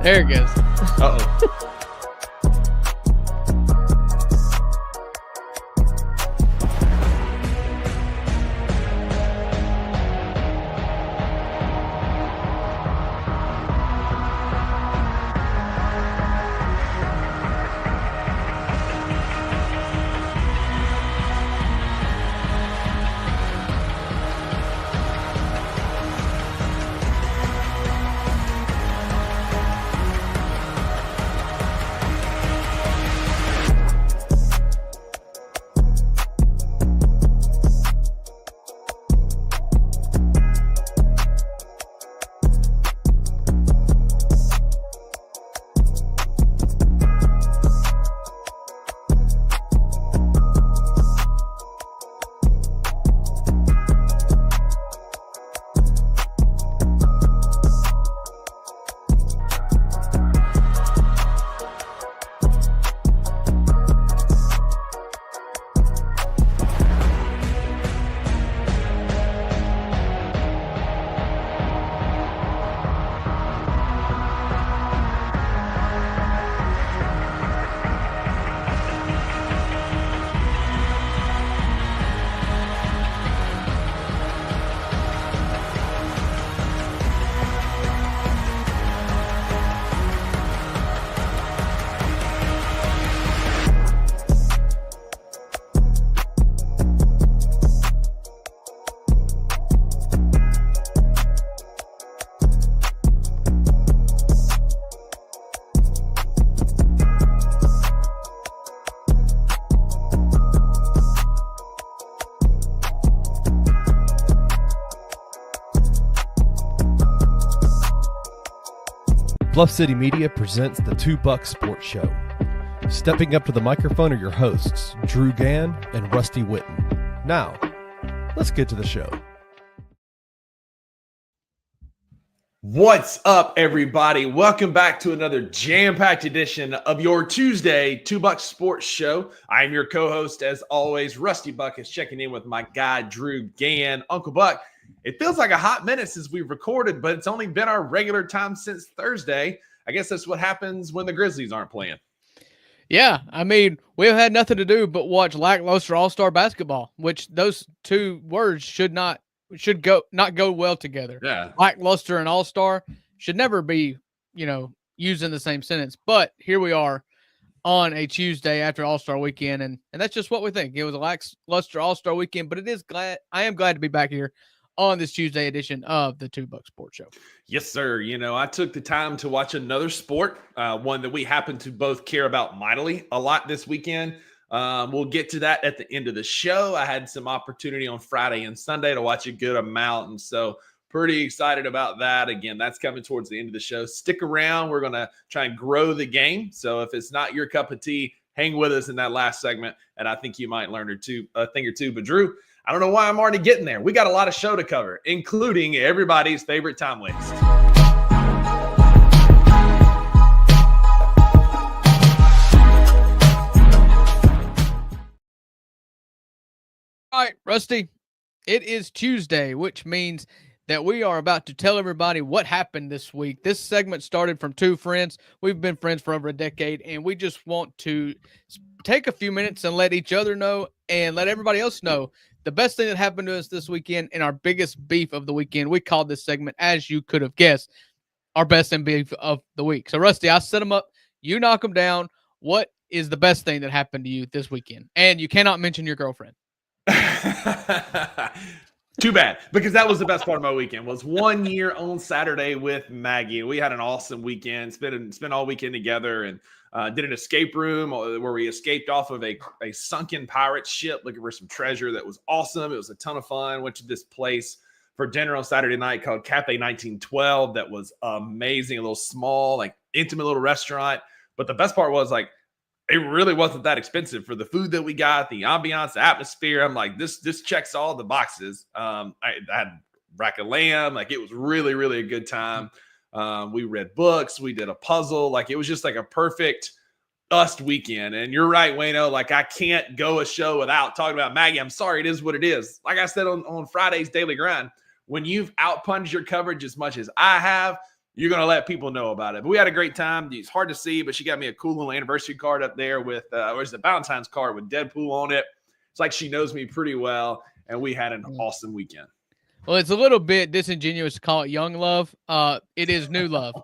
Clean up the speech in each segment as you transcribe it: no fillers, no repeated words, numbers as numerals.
There it goes. Uh-oh. Bluff City Media presents the Two Buck Sports Show. Stepping up to the microphone are your hosts, Drew Gann and Rusty Witten. Now, let's get to the show. What's up, everybody? Welcome back to another jam-packed edition of your Tuesday Two Buck Sports Show. I'm your co-host, as always. Rusty Buck is checking in with my guy, Drew Gann. Uncle Buck, it feels like a hot minute since we've recorded, but it's only been our regular time since Thursday. I guess that's what happens when the Grizzlies aren't playing. Yeah, I mean, we've had nothing to do but watch lackluster all-star basketball, which those two words should not go well together. Yeah. Lackluster and all-star should never be, used in the same sentence. But here we are on a Tuesday after All-Star weekend, and that's just what we think. It was a lackluster All-Star weekend, but I am glad to be back here on this Tuesday edition of the Two Buck Sports Show. Yes, sir. I took the time to watch another sport, one that we happen to both care about mightily a lot this weekend. We'll get to that at the end of the show. I had some opportunity on Friday and Sunday to watch a good amount, and so pretty excited about that. Again, that's coming towards the end of the show. Stick around. We're going to try and grow the game. So if it's not your cup of tea, hang with us in that last segment, and I think you might learn a thing or two. But Drew, I don't know why I'm already getting there. We got a lot of show to cover, including everybody's favorite time waste. All right, Rusty, it is Tuesday, which means that we are about to tell everybody what happened this week. This segment started from two friends. We've been friends for over a decade, and we just want to take a few minutes and let each other know and let everybody else know the best thing that happened to us this weekend and our biggest beef of the weekend. We called this segment, as you could have guessed, our best and beef of the week. So, Rusty, I'll set them up. You knock them down. What is the best thing that happened to you this weekend? And you cannot mention your girlfriend. Too bad, because that was the best part of my weekend. Was 1 year on Saturday with Maggie. We had an awesome weekend. Spent all weekend together and did an escape room where we escaped off of a sunken pirate ship looking for some treasure. That was awesome. It was a ton of fun. Went to this place for dinner on Saturday night called Cafe 1912. That was amazing. A little small, intimate little restaurant. But the best part was it really wasn't that expensive for the food that we got, the ambiance, the atmosphere. I'm like, this checks all the boxes. I had rack of lamb. It was really, really a good time. We read books. We did a puzzle. It was just a perfect us weekend. And you're right, Wayno. I can't go a show without talking about Maggie. I'm sorry. It is what it is. Like I said on Friday's Daily Grind, when you've outpunched your coverage as much as I have, you're going to let people know about it. But we had a great time. It's hard to see, but she got me a cool little anniversary card up there with, where's the Valentine's card with Deadpool on it. It's like she knows me pretty well, and we had an awesome weekend. Well, it's a little bit disingenuous to call it young love. It is new love.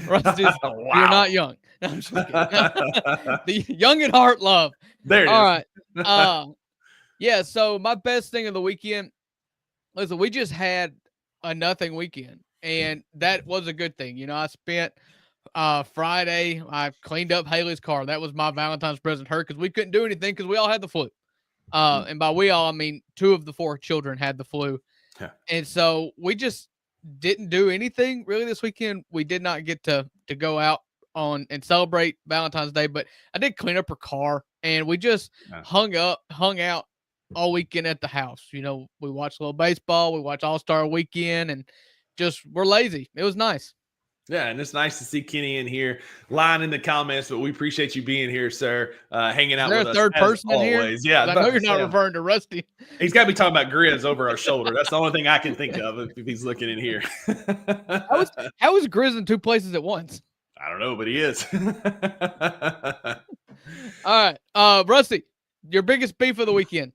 Rusty, Wow. You're not young. No, I'm just kidding. The young at heart love. There it is. All right. Yeah, so my best thing of the weekend, listen, we just had a nothing weekend, and that was a good thing. You know, I spent Friday, I cleaned up Haley's car. That was my Valentine's present to her because we couldn't do anything because we all had the flu. And by we all, I mean 2 of the 4 children had the flu. Yeah. And so we just didn't do anything really this weekend. We did not get to go out on and celebrate Valentine's Day, but I did clean up her car, and we just hung out all weekend at the house. You know, we watched a little baseball, we watched All-Star Weekend, and just we're lazy. It was nice. Yeah, and it's nice to see Kenny in here, lying in the comments, but we appreciate you being here, sir, hanging out with us. Is there a third person in here? Yeah, I know you're not referring to Rusty. He's got to be talking about Grizz over our shoulder. That's the only thing I can think of if he's looking in here. How is Grizz in 2 places at once? I don't know, but he is. All right, Rusty, your biggest beef of the weekend.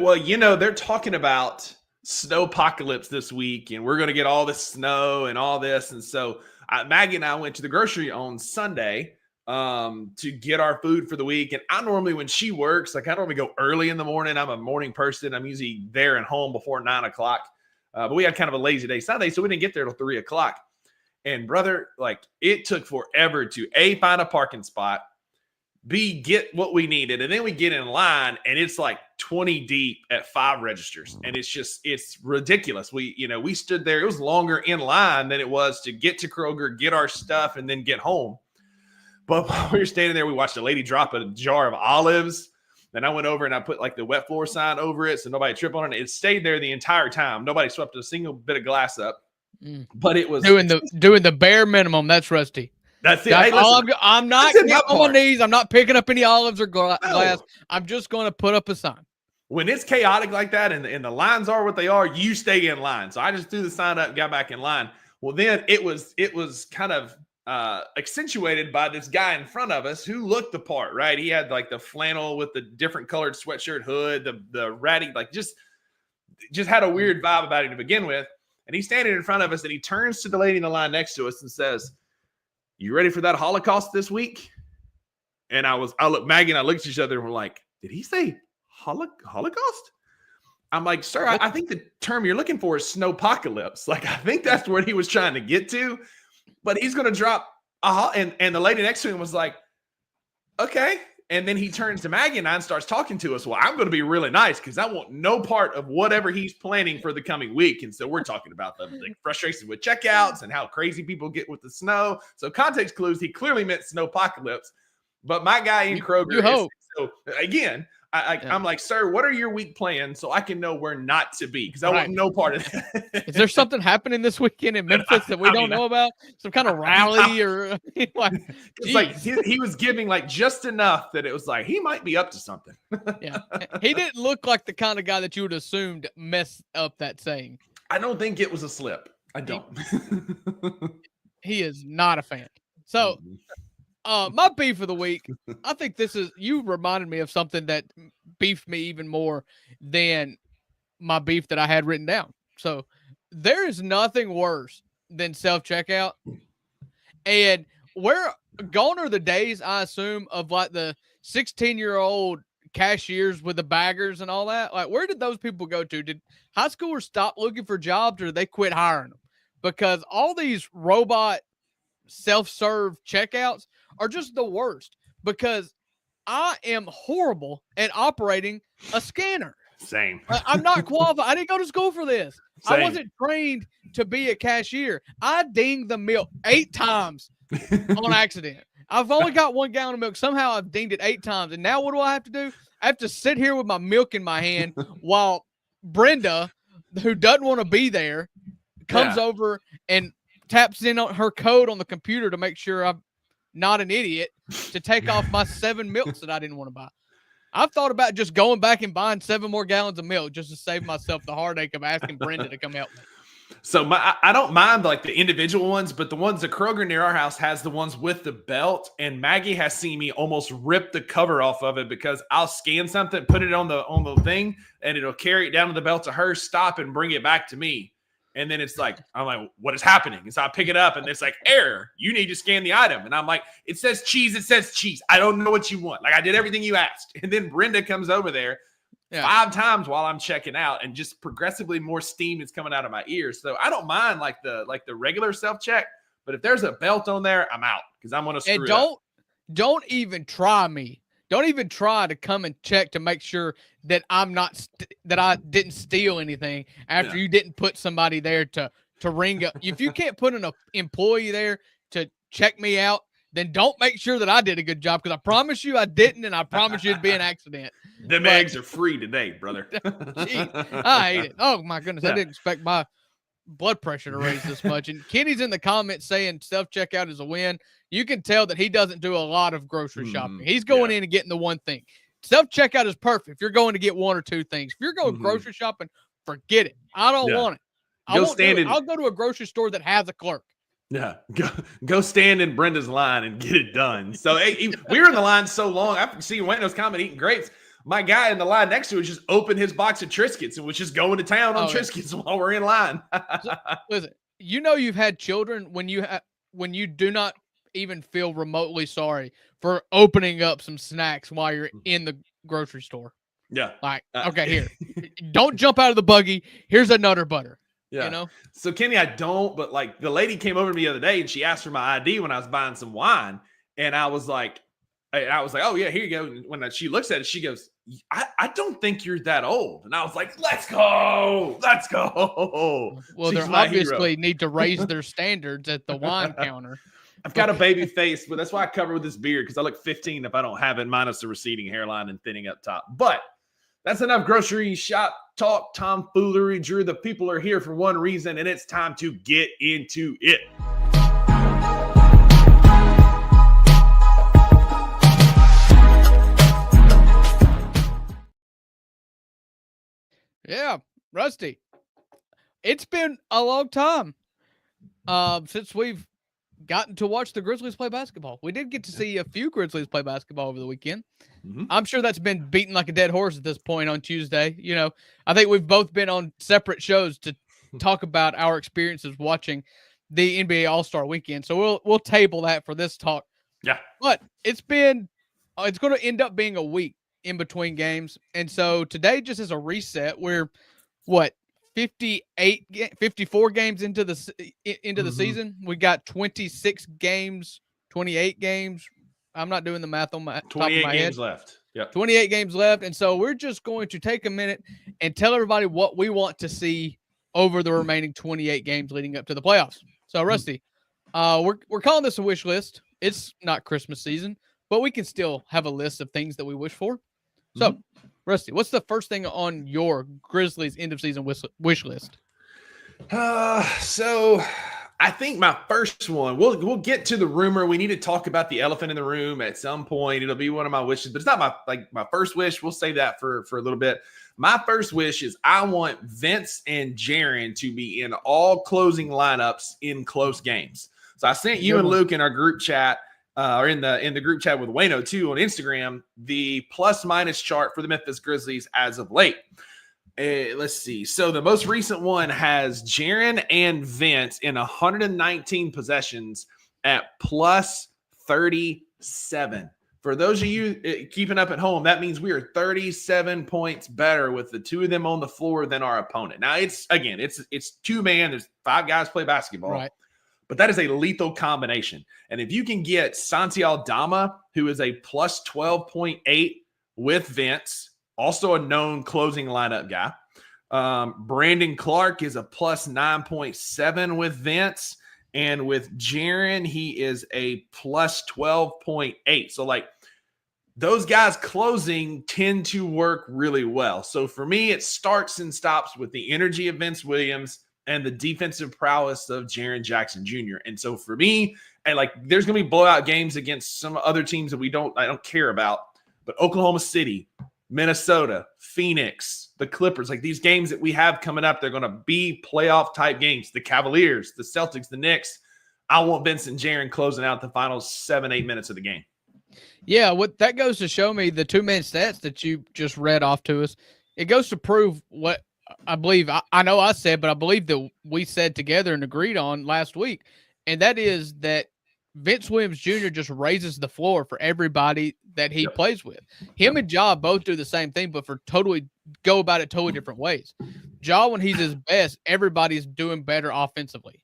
Well, you know, they're talking about snowpocalypse this week, and we're going to get all this snow and all this. And so Maggie and I went to the grocery on Sunday to get our food for the week. And I normally, when she works, like I normally go early in the morning. I'm a morning person. I'm usually there and home before 9 o'clock. But we had kind of a lazy day Sunday, so we didn't get there till 3 o'clock. And brother, like it took forever to A, find a parking spot, B, get what we needed. And then we get in line and it's like 20 deep at 5 registers. And it's ridiculous. We stood there. It was longer in line than it was to get to Kroger, get our stuff, and then get home. But while we were standing there, we watched a lady drop a jar of olives. Then I went over and I put like the wet floor sign over it so nobody tripped on it. It stayed there the entire time. Nobody swept a single bit of glass up. But it was doing the bare minimum. That's Rusty. That's it. Hey, listen, I'm not getting on my knees. I'm not picking up any olives or glass. No. I'm just going to put up a sign. When it's chaotic like that and the lines are what they are, you stay in line. So I just threw the sign up and got back in line. Well, then it was kind of accentuated by this guy in front of us who looked the part, right? He had like the flannel with the different colored sweatshirt hood, the ratty, like just had a weird vibe about him to begin with. And he's standing in front of us and he turns to the lady in the line next to us and says, "You ready for that Holocaust this week?" And Maggie and I looked at each other and we're like, did he say Holocaust? I'm like, sir, I think the term you're looking for is snowpocalypse. Like, I think that's what he was trying to get to, but he's going to drop and the lady next to him was like, okay. And then he turns to Maggie and I and starts talking to us. Well, I'm going to be really nice because I want no part of whatever he's planning for the coming week. And so we're talking about the frustration with checkouts and how crazy people get with the snow. So context clues, he clearly meant snowpocalypse. But my guy in Kroger, you hope. So again, I'm like, sir, what are your week plans so I can know where not to be? Because I want no part of that. Is there something happening this weekend in Memphis that we don't know about? Some kind of rally or like he was giving like just enough that it was like he might be up to something. Yeah, he didn't look like the kind of guy that you would assume to mess up that saying. I don't think it was a slip. I don't. He is not a fan. So. My beef of the week, I think you reminded me of something that beefed me even more than my beef that I had written down. So there is nothing worse than self-checkout. And gone are the days, I assume, of like the 16-year-old cashiers with the baggers and all that. Like, where did those people go to? Did high schoolers stop looking for jobs or did they quit hiring them? Because all these robot self-serve checkouts are just the worst because I am horrible at operating a scanner. Same. I'm not qualified. I didn't go to school for this. Same. I wasn't trained to be a cashier. I dinged the milk 8 times on accident. I've only got 1 gallon of milk. Somehow I've dinged it 8 times. And now what do I have to do? I have to sit here with my milk in my hand while Brenda, who doesn't want to be there, comes over and taps in on her code on the computer to make sure I'm not an idiot to take off my 7 milks that I didn't want to buy. I've thought about just going back and buying 7 more gallons of milk just to save myself the heartache of asking Brenda to come help me. So I don't mind like the individual ones, but the ones, the Kroger near our house has the ones with the belt, and Maggie has seen me almost rip the cover off of it because I'll scan something, put it on the thing, and it'll carry it down to the belt to her, stop and bring it back to me. And then it's like, I'm like, what is happening? And so I pick it up and it's like, error, you need to scan the item. And I'm like, it says cheese. I don't know what you want. Like I did everything you asked. And then Brenda comes over there 5 times while I'm checking out, and just progressively more steam is coming out of my ears. So I don't mind like the regular self-check, but if there's a belt on there, I'm out because I'm going to screw it up. Don't even try me. Don't even try to come and check to make sure that I'm not that I didn't steal anything after you didn't put somebody there to ring up. If you can't put an employee there to check me out, then don't make sure that I did a good job, because I promise you I didn't, and I promise you it'd be an accident. Them eggs are free today, brother. Geez, I hate it. Oh my goodness, I didn't expect my blood pressure to raise this much. And Kenny's in the comments saying self-checkout is a win. You can tell that he doesn't do a lot of grocery shopping. He's going in and getting the one thing. Self-checkout is perfect if you're going to get one or two things. If you're going grocery shopping, forget it. I don't want it. I'll go to a grocery store that has a clerk. Yeah, go stand in Brenda's line and get it done. So we were in the line so long. I see Wayno's comment eating grapes. My guy in the line next to it just opened his box of Triscuits and was just going to town on Triscuits while we're in line. So, listen, you've had children when you do not even feel remotely sorry for opening up some snacks while you're in the grocery store. Yeah. Like, okay, here. Don't jump out of the buggy. Here's a Nutter Butter. Yeah. You know? So Kenny, I don't, but like the lady came over to me the other day and she asked for my ID when I was buying some wine. And I was like, oh yeah, here you go. And when she looks at it, she goes, I don't think you're that old. And I was like, let's go. Well, they obviously need to raise their standards at the wine counter. I've got a baby face, but that's why I cover with this beard, because I look 15 if I don't have it, minus the receding hairline and thinning up top. But that's enough grocery shop talk, tomfoolery. Drew, the people are here for one reason, and it's time to get into it. Yeah, Rusty. It's been a long time since we've gotten to watch the Grizzlies play basketball. We did get to see a few Grizzlies play basketball over the weekend. I'm sure that's been beaten like a dead horse at this point on Tuesday. You know, I think we've both been on separate shows to talk about our experiences watching the NBA All-Star Weekend. So we'll table that for this talk. Yeah. But it's going to end up being a week in between games. And so today, just as a reset, we're 54 games into the season. We got 26 games, 28 games. I'm not doing the math on my top of my head. 28 games left. Yep. 28 games left. And so we're just going to take a minute and tell everybody what we want to see over the remaining 28 games leading up to the playoffs. So Rusty, we're calling this a wish list. It's not Christmas season, but we can still have a list of things that we wish for. So Rusty, what's the first thing on your Grizzlies end of season wish list? So I think my first one, we'll get to the rumor. We need to talk about the elephant in the room at some point. It'll be one of my wishes, but it's not my first wish. We'll save that for a little bit. My first wish is I want Vince and Jaren to be in all closing lineups in close games. So I sent you and Luke in our group chat, or in the group chat with Wayno too on Instagram, the plus minus chart for the Memphis Grizzlies as of late. Let's see. So the most recent one has Jaren and Vince in 119 possessions at plus 37. For those of you keeping up at home, that means we are 37 points better with the two of them on the floor than our opponent. Now it's two man. There's 5 guys play basketball, right? But that is a lethal combination. And if you can get Santi Aldama, who is a plus 12.8 with Vince, also a known closing lineup guy. Brandon Clark is a plus 9.7 with Vince. And with Jaren, he is a plus 12.8. So, like, those guys closing tend to work really well. So, for me, it starts and stops with the energy of Vince Williams and the defensive prowess of Jaren Jackson Jr. And so, for me, and like, there's going to be blowout games against some other teams that I don't care about. But Oklahoma City, Minnesota, Phoenix, the Clippers, like these games that we have coming up, they're going to be playoff type games. The Cavaliers, the Celtics, the Knicks. I want Vincent Jaren closing out the final 7-8 minutes of the game. Yeah, what that goes to show me, the 2-man stats that you just read off to us, it goes to prove what I believe. I know I said, but I believe that we said together and agreed on last week, and that is that Vince Williams Jr. just raises the floor for everybody that he plays with. Him and Ja both do the same thing, but go about it totally different ways. Ja, when he's his best, everybody's doing better offensively.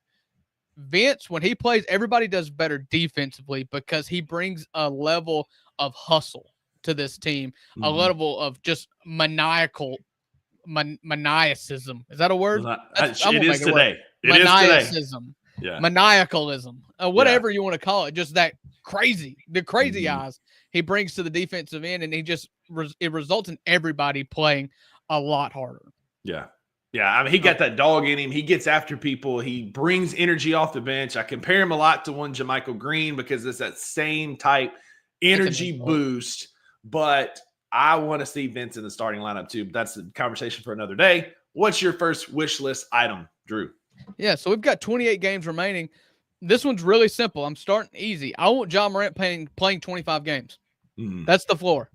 Vince, when he plays, everybody does better defensively because he brings a level of hustle to this team, a level of just maniacism. Is that a word? It is today. Maniacism. Yeah. Maniacalism, whatever you want to call it, just that the crazy eyes he brings to the defensive end, and it results in everybody playing a lot harder. Yeah. Yeah, I mean, he got that dog in him. He gets after people. He brings energy off the bench. I compare him a lot to one JaMychal Green because it's that same type energy boost, but I want to see Vince in the starting lineup too. But that's a conversation for another day. What's your first wish list item, Drew? Yeah, so we've got 28 games remaining. This one's really simple. I'm starting easy. I want Ja Morant playing 25 games. That's the floor.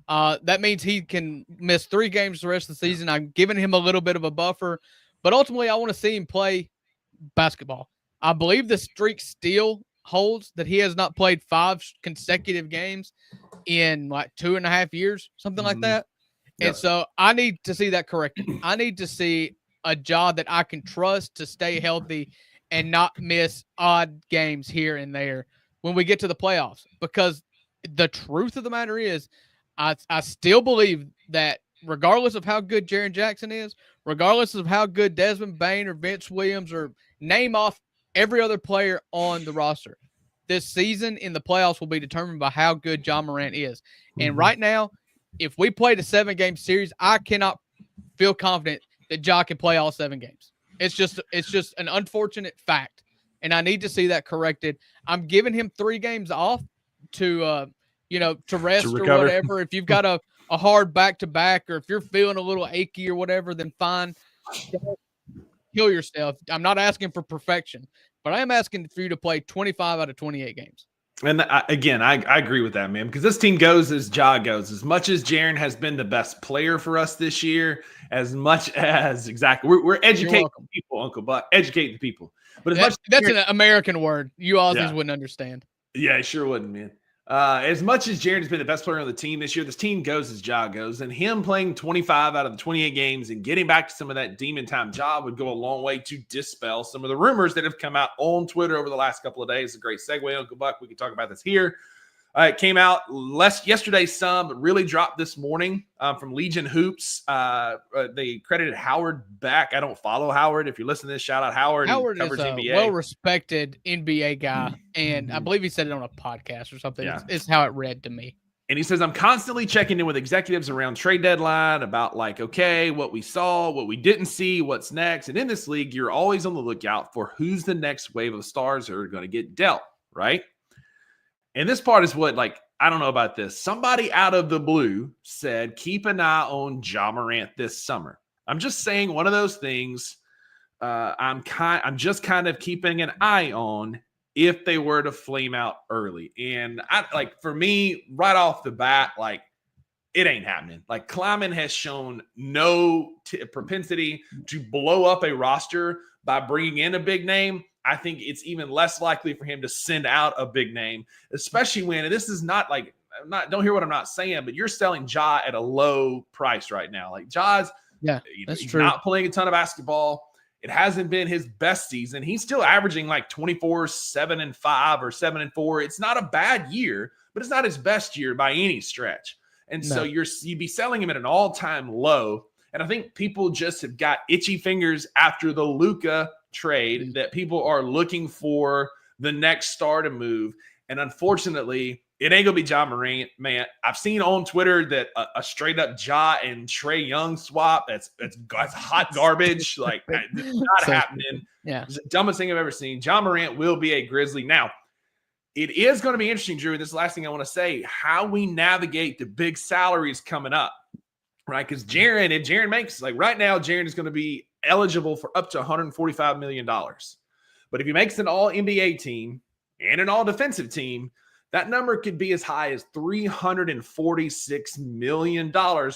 That means he can miss 3 games the rest of the season. I'm giving him a little bit of a buffer, but ultimately I want to see him play basketball. I believe the streak still holds that he has not played 5 consecutive games in like 2.5 years, something like that. And so I need to see that corrected. I need to see a Ja that I can trust to stay healthy and not miss odd games here and there when we get to the playoffs. Because the truth of the matter is, I still believe that regardless of how good Jaren Jackson is, regardless of how good Desmond Bane or Vince Williams or name off every other player on the roster, this season in the playoffs will be determined by how good Ja Morant is. And right now, if we played a 7-game series, I cannot feel confident that Ja can play all 7 games. It's just an unfortunate fact, and I need to see that corrected. I'm giving him 3 games off to rest or whatever. If you've got a hard back-to-back, or if you're feeling a little achy or whatever, then fine. Don't kill yourself. I'm not asking for perfection, but I am asking for you to play 25 out of 28 games. And I agree with that, man, because this team goes as Ja goes. As much as Jaren has been the best player for us this year, as much as we're educating people, Uncle Buck, educating the people. But that's an American word. You Aussies wouldn't understand. Yeah, I sure wouldn't, man. As much as Jaren has been the best player on the team this year, this team goes as Ja goes, and him playing 25 out of the 28 games and getting back to some of that demon time Ja would go a long way to dispel some of the rumors that have come out on Twitter over the last couple of days. A great segue, Uncle Buck. We can talk about this here. It came out yesterday, but really dropped this morning from Legion Hoops. They credited Howard back. I don't follow Howard. If you're listening to this, shout out Howard. Howard is a well-respected NBA guy, and I believe he said it on a podcast or something. Yeah. It's how it read to me. And he says, I'm constantly checking in with executives around trade deadline about what we saw, what we didn't see, what's next. And in this league, you're always on the lookout for who's the next wave of stars that are going to get dealt, right? And this part is what, I don't know about this. Somebody out of the blue said, keep an eye on Ja Morant this summer. I'm just saying one of those things I'm just kind of keeping an eye on if they were to flame out early. And for me, right off the bat, it ain't happening. Kleiman has shown no propensity to blow up a roster by bringing in a big name. I think it's even less likely for him to send out a big name, especially when, and this is not don't hear what I'm not saying, but you're selling Ja at a low price right now. Ja's, that's he's true. Not playing a ton of basketball. It hasn't been his best season. He's still averaging 24, 7-5 or 7-4. It's not a bad year, but it's not his best year by any stretch. And so you'd be selling him at an all-time low. And I think people just have got itchy fingers after the Luka trade that people are looking for the next star to move. And unfortunately, it ain't going to be Ja Morant, man. I've seen on Twitter that a straight-up Ja and Trae Young swap, that's hot garbage. It's not happening. Yeah. It's the dumbest thing I've ever seen. Ja Morant will be a Grizzly. Now, it is going to be interesting, Drew, this is the last thing I want to say, how we navigate the big salaries coming up. right? Because Jaren, if Jaren makes, like right now, Jaren is going to be eligible for up to $145 million. But if he makes an all-NBA team and an all-defensive team, that number could be as high as $346 million,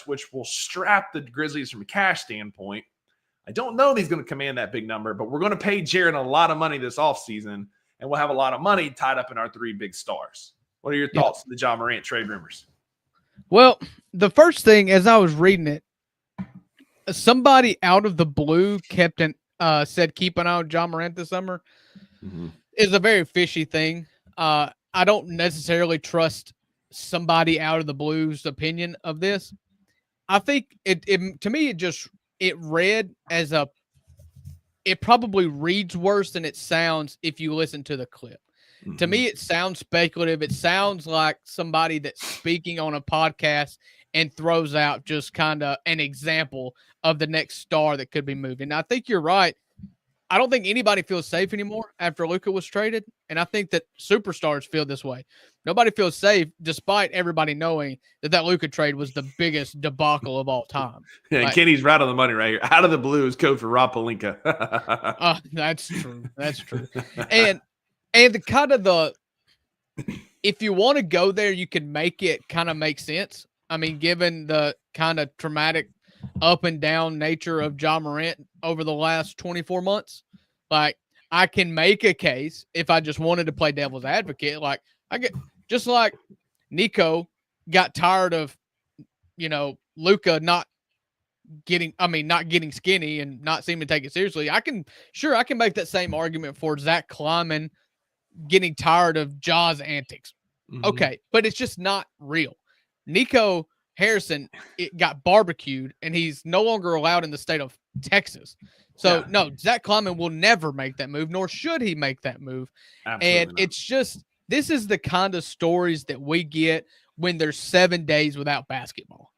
which will strap the Grizzlies from a cash standpoint. I don't know that he's going to command that big number, but we're going to pay Jaren a lot of money this offseason, and we'll have a lot of money tied up in our 3 big stars. What are your thoughts on the Ja Morant trade rumors? Well, the first thing, as I was reading it, somebody out of the blue said keep an eye on Ja Morant this summer. Is a very fishy thing. I don't necessarily trust somebody out of the blue's opinion of this. I think it to me, it read as it probably reads worse than it sounds if you listen to the clip. To me, it sounds speculative. It sounds like somebody that's speaking on a podcast and throws out just kind of an example of the next star that could be moving. Now, I think you're right. I don't think anybody feels safe anymore after Luka was traded, and I think that superstars feel this way. Nobody feels safe, despite everybody knowing that Luka trade was the biggest debacle of all time. Yeah, Kenny's right on the money right here. Out of the blue is code for Rob Pelinka. That's true. That's true. And the kind of if you want to go there, you can make it kind of make sense. I mean, given the kind of traumatic up and down nature of Ja Morant over the last 24 months, like I can make a case if I just wanted to play devil's advocate. Like just like Nico got tired of, Luka not getting skinny and not seeming to take it seriously. I can make that same argument for Zach Kleiman getting tired of Ja's antics. Okay, but it's just not real. Nico Harrison got barbecued, and he's no longer allowed in the state of Texas. So, no, Zach Kleiman will never make that move, nor should he make that move. Absolutely and not. It's just, this is the kind of stories that we get when there's 7 days without basketball.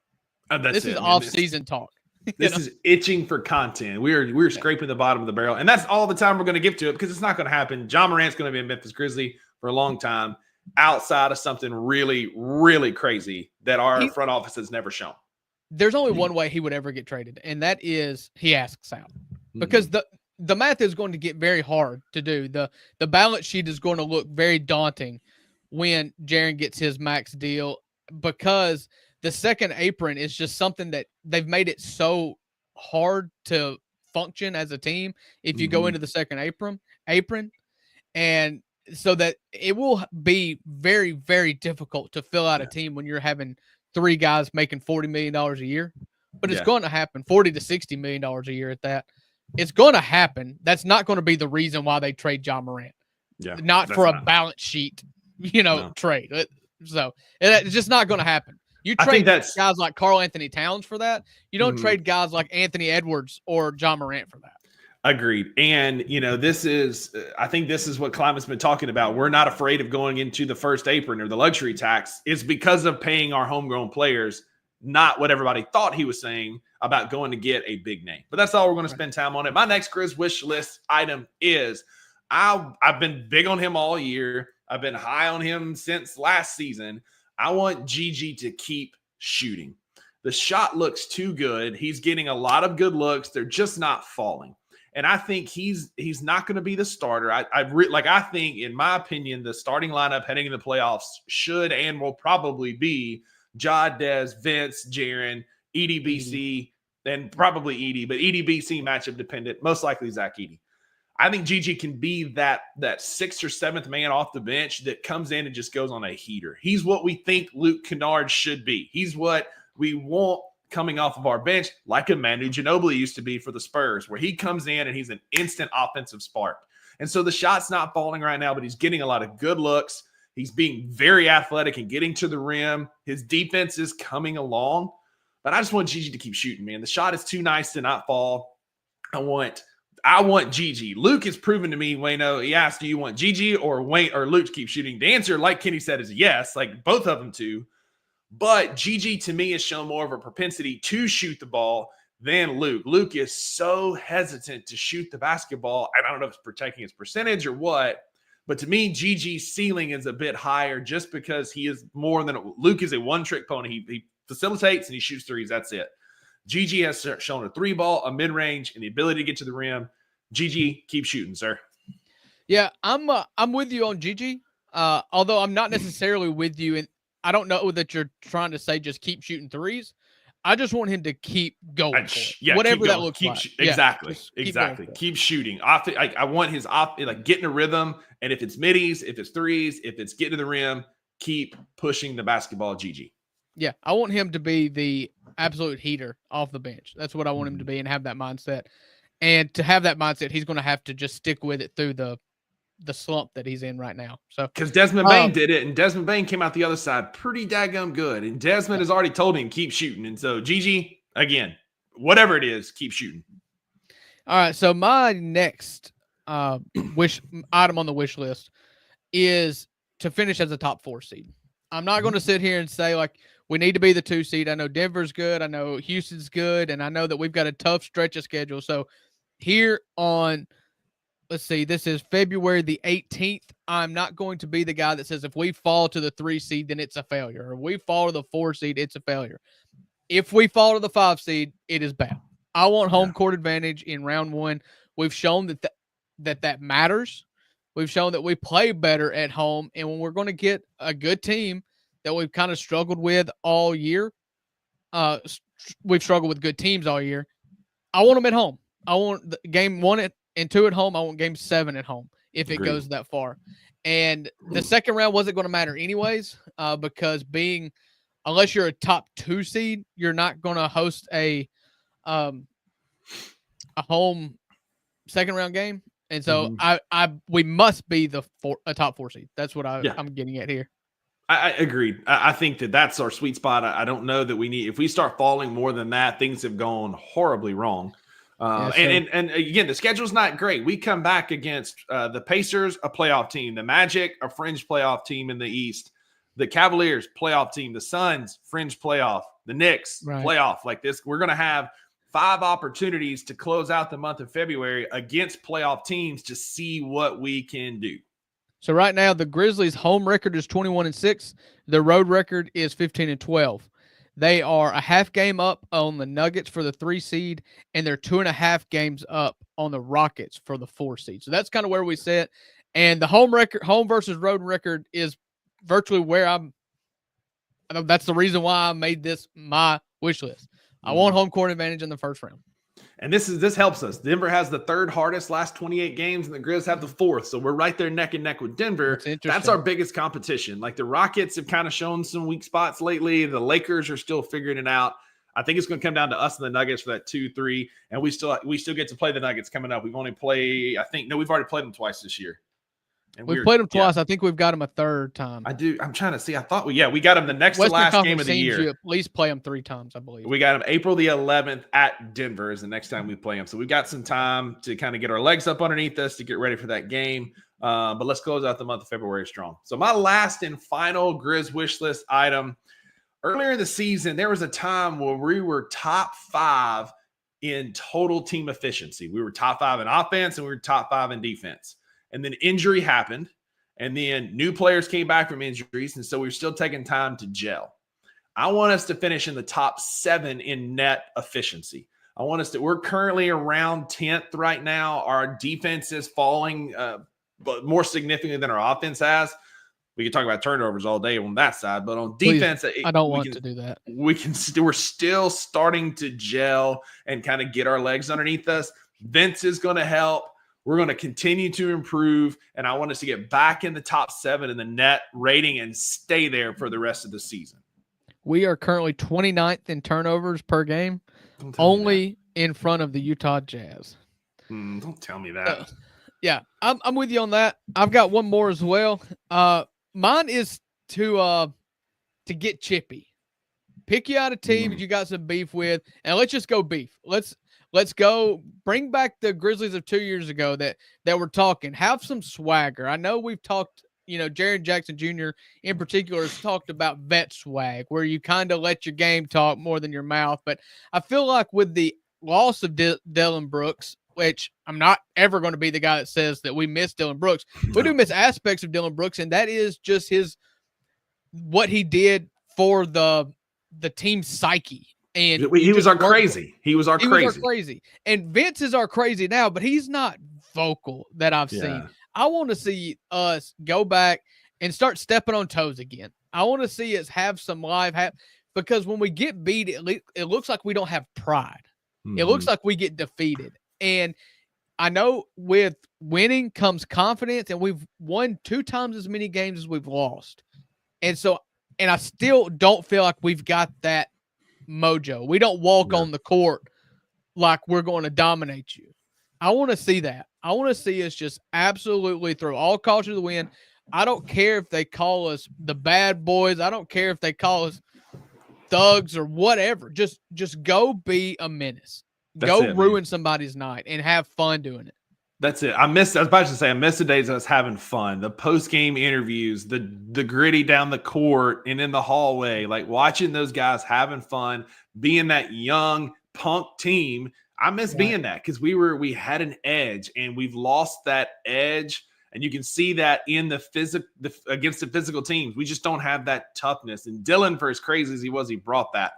This is off-season talk. This is itching for content. We're scraping the bottom of the barrel, and that's all the time we're going to give to it because it's not going to happen. Ja Morant's going to be a Memphis Grizzly for a long time, outside of something really, really crazy that our front office has never shown. There's only one way he would ever get traded, and that is he asks out. Because the math is going to get very hard to do. The balance sheet is going to look very daunting when Jaren gets his max deal, because the second apron is just something that they've made it so hard to function as a team if you go into the second apron. And so that it will be very, very difficult to fill out a team when you're having 3 guys making $40 million a year. But it's going to happen, $40 to $60 million a year at that. It's going to happen. That's not going to be the reason why they trade Ja Morant. Yeah, not for a balance sheet, trade. So it's just not going to happen. You trade guys like Karl Anthony Towns for that. You don't trade guys like Anthony Edwards or Ja Morant for that. Agreed. And, I think this is what Kleiman's been talking about. We're not afraid of going into the first apron or the luxury tax. It's because of paying our homegrown players, not what everybody thought he was saying about going to get a big name. But that's all we're going to spend time on it. My next Grizz wish list item is I've been big on him all year. I've been high on him since last season. I want Gigi to keep shooting. The shot looks too good. He's getting a lot of good looks. They're just not falling. And I think he's not going to be the starter. I think, in my opinion, the starting lineup heading into the playoffs should and will probably be Ja, Dez, Vince, Jaren, EDBC, and probably Edie, but EDBC matchup dependent, most likely Zach Edey. I think Gigi can be that 6th or 7th man off the bench that comes in and just goes on a heater. He's what we think Luke Kennard should be. He's what we want coming off of our bench, like a Manu Ginobili used to be for the Spurs, where he comes in and he's an instant offensive spark. And so the shot's not falling right now, but he's getting a lot of good looks. He's being very athletic and getting to the rim. His defense is coming along. But I just want Gigi to keep shooting, man. The shot is too nice to not fall. I want Gigi. Luke has proven to me, Wayno, he asked, do you want Gigi or Wayne or Luke to keep shooting? The answer, like Kenny said, is yes, like both of them do. But Gigi, to me, has shown more of a propensity to shoot the ball than Luke. Luke is so hesitant to shoot the basketball. I don't know if it's protecting his percentage or what, but to me, Gigi's ceiling is a bit higher just because he is more than Luke is a one-trick pony. He facilitates and he shoots threes. That's it. GG has shown a 3-ball, a mid-range, and the ability to get to the rim. GG, keep shooting, sir. Yeah, I'm with you on GG. Although I'm not necessarily with you, and I don't know that you're trying to say just keep shooting threes. I just want him to keep going for it, whatever that looks like. Exactly. Keep shooting. I want his like getting a rhythm, and if it's middies, if it's threes, if it's getting to the rim, keep pushing the basketball. GG. Yeah, I want him to be the absolute heater off the bench. That's what I want him to be and have that mindset. And to have that mindset, he's going to have to just stick with it through the slump that he's in right now. So because Desmond Bain did it, and Desmond Bain came out the other side pretty daggum good. And Desmond has already told him keep shooting. And so GG, again, whatever it is, keep shooting. All right. So my next wish item on the wish list is to finish as a top 4 seed. I'm not going to sit here and say like we need to be the 2 seed. I know Denver's good. I know Houston's good. And I know that we've got a tough stretch of schedule. So here on, let's see, this is February the 18th. I'm not going to be the guy that says if we fall to the 3 seed, then it's a failure. Or if we fall to the 4 seed, it's a failure. If we fall to the 5 seed, it is bad. I want home court advantage in round 1. We've shown that matters. We've shown that we play better at home. And when we're going to get a good team that we've kind of struggled with all year, we've struggled with good teams all year. I want them at home. I want the game 1 and 2 at home. I want game 7 at home if it goes that far. And the second round wasn't going to matter anyways, because unless you're a top 2 seed, you're not going to host a home second round game. And so we must be a top 4 seed. That's what I'm getting at here. I agree. I think that's our sweet spot. I don't know that we need, if we start falling more than that, things have gone horribly wrong. And again, the schedule's not great. We come back against the Pacers, a playoff team, the Magic, a fringe playoff team in the East, the Cavaliers, playoff team, the Suns, fringe playoff, the Knicks, playoff. Like this, we're going to have 5 opportunities to close out the month of February against playoff teams to see what we can do. So right now, the Grizzlies' home record is 21-6. Their road record is 15-12. They are a half game up on the Nuggets for the 3 seed, and they're 2.5 games up on the Rockets for the 4 seed. So that's kind of where we sit. And the home versus road record is virtually where that's the reason why I made this my wish list. I want home court advantage in the first round. And this helps us. Denver has the 3rd hardest last 28 games, and the Grizz have the 4th. So we're right there neck and neck with Denver. That's our biggest competition. Like the Rockets have kind of shown some weak spots lately. The Lakers are still figuring it out. I think it's going to come down to us and the Nuggets for that 2-3. And we still get to play the Nuggets coming up. We've only played, we've already played them twice this year. And we've played them twice. I think we've got them a 3rd time. I'm trying to see. I thought we got them the next to last game of the year. You at least play them 3 times, I believe. We got them April the 11th at Denver is the next time we play them. So we've got some time to kind of get our legs up underneath us to get ready for that game. But let's close out the month of February strong. So my last and final Grizz wish list item. Earlier in the season, there was a time where we were top 5 in total team efficiency. We were top 5 in offense and we were top 5 in defense. And then injury happened, and then new players came back from injuries, and so we're still taking time to gel. I want us to finish in the top 7 in net efficiency. We're currently around 10th right now. Our defense is falling, but more significantly than our offense has. We can talk about turnovers all day on that side, but on defense, I don't want to do that. We're still starting to gel and kind of get our legs underneath us. Vince is going to help. We're going to continue to improve, and I want us to get back in the top 7 in the net rating and stay there for the rest of the season. We are currently 29th in turnovers per game, only in front of the Utah Jazz. Don't tell me that. Yeah, I'm with you on that. I've got one more as well. Mine is to get chippy. Pick you out a team that you got some beef with, and let's just go beef. Let's go bring back the Grizzlies of 2 years ago that we're talking. Have some swagger. I know we've talked, Jaren Jackson Jr. in particular has talked about vet swag, where you kind of let your game talk more than your mouth. But I feel like with the loss of Dillon Brooks, which I'm not ever going to be the guy that says that we miss Dillon Brooks. We do miss aspects of Dillon Brooks, and that is just what he did for the team's psyche. And he was our crazy. He was our crazy. And Vince is our crazy now, but he's not vocal that I've seen. I want to see us go back and start stepping on toes again. I want to see us have some because when we get beat, it looks like we don't have pride. It looks like we get defeated. And I know with winning comes confidence, and we've won 2 times as many games as we've lost. And I still don't feel like we've got that mojo. We don't walk on the court like we're going to dominate you. I want to see that. I want to see us just absolutely throw all caution to the wind. I don't care if they call us the bad boys. I don't care if they call us thugs or whatever. Just go be a menace. Go ruin somebody's night and have fun doing it. That's it. I was about to say, I miss the days of us having fun. The post-game interviews, the gritty down the court and in the hallway, like watching those guys having fun, being that young punk team. I miss being that because we had an edge, and we've lost that edge. And you can see that in against the physical teams. We just don't have that toughness. And Dylan, for as crazy as he was, he brought that.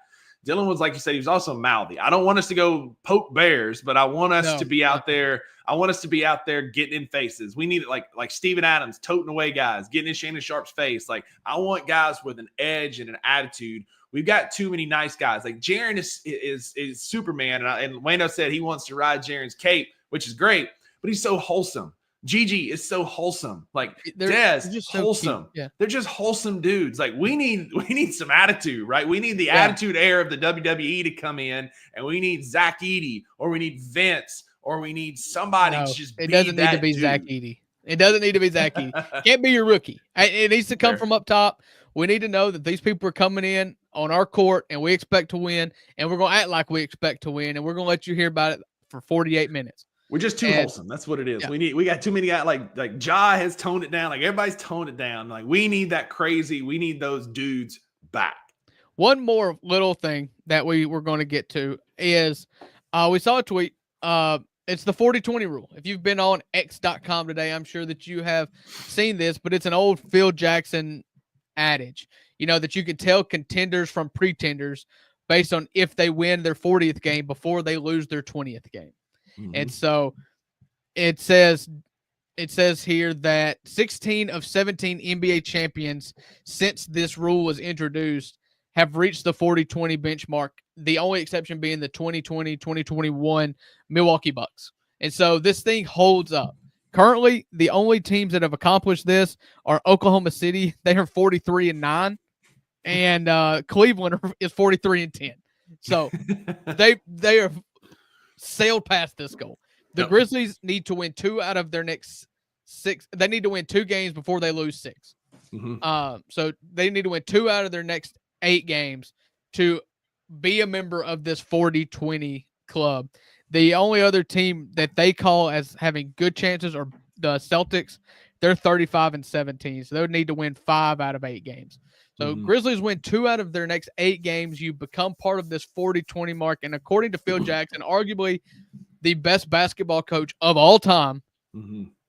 Dylan was, like you said, he was also mouthy. I don't want us to go poke bears, but I want us to be out there. I want us to be out there getting in faces. We need it like Steven Adams toting away guys, getting in Shannon Sharp's face. Like, I want guys with an edge and an attitude. We've got too many nice guys. Like Jaren is Superman, and Wayno said he wants to ride Jaren's cape, which is great, but he's so wholesome. Gigi is so wholesome. Like Dez, just wholesome. So they're just wholesome dudes. Like we need some attitude, right? We need the attitude era of the WWE to come in, and we need Zach Edey, or we need Vince, or we need somebody to just. It doesn't need to be Zach Edey. It doesn't need to be Zach Edey. Can't be your rookie. It needs to come from up top. We need to know that these people are coming in on our court, and we expect to win, and we're going to act like we expect to win, and we're going to let you hear about it for 48 minutes. We're just too wholesome. That's what it is. Yeah. We got too many guys like Ja has toned it down. Like everybody's toned it down. Like we need that crazy. We need those dudes back. One more little thing that we were going to get to is we saw a tweet. It's the 40-20 rule. If you've been on X.com today, I'm sure that you have seen this, but it's an old Phil Jackson adage, that you can tell contenders from pretenders based on if they win their 40th game before they lose their 20th game. Mm-hmm. And so it says here that 16 of 17 NBA champions since this rule was introduced have reached the 40-20 benchmark, the only exception being the 2020-2021 Milwaukee Bucks. And so this thing holds up. Currently, the only teams that have accomplished this are Oklahoma City. They are 43-9, and Cleveland is 43-10. So they are sailed past this goal. The Grizzlies need to win 2 out of their next 6. They need to win 2 games before they lose 6. Mm-hmm. So they need to win 2 out of their next 8 games to be a member of this 40-20 club. The only other team that they call as having good chances are the Celtics. They're 35-17, so they would need to win 5 out of 8 games. So Grizzlies win 2 out of their next 8 games. You become part of this 40-20 mark. And according to Phil Jackson, arguably the best basketball coach of all time,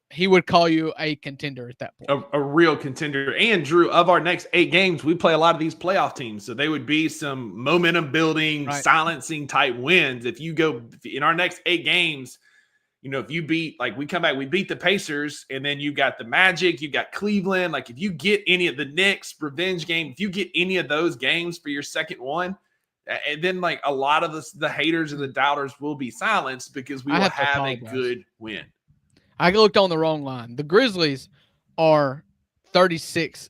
he would call you a contender at that point. A real contender. And Drew, of our next 8 games, we play a lot of these playoff teams. So they would be some momentum building, silencing type wins. If you go in our next 8 games, if you beat, we come back, we beat the Pacers, and then you got the Magic, you got Cleveland. Like if you get any of the Knicks revenge game, if you get any of those games for your second one, and then a lot of the haters and the doubters will be silenced because we will have a good win. I looked on the wrong line. The Grizzlies are 36-18.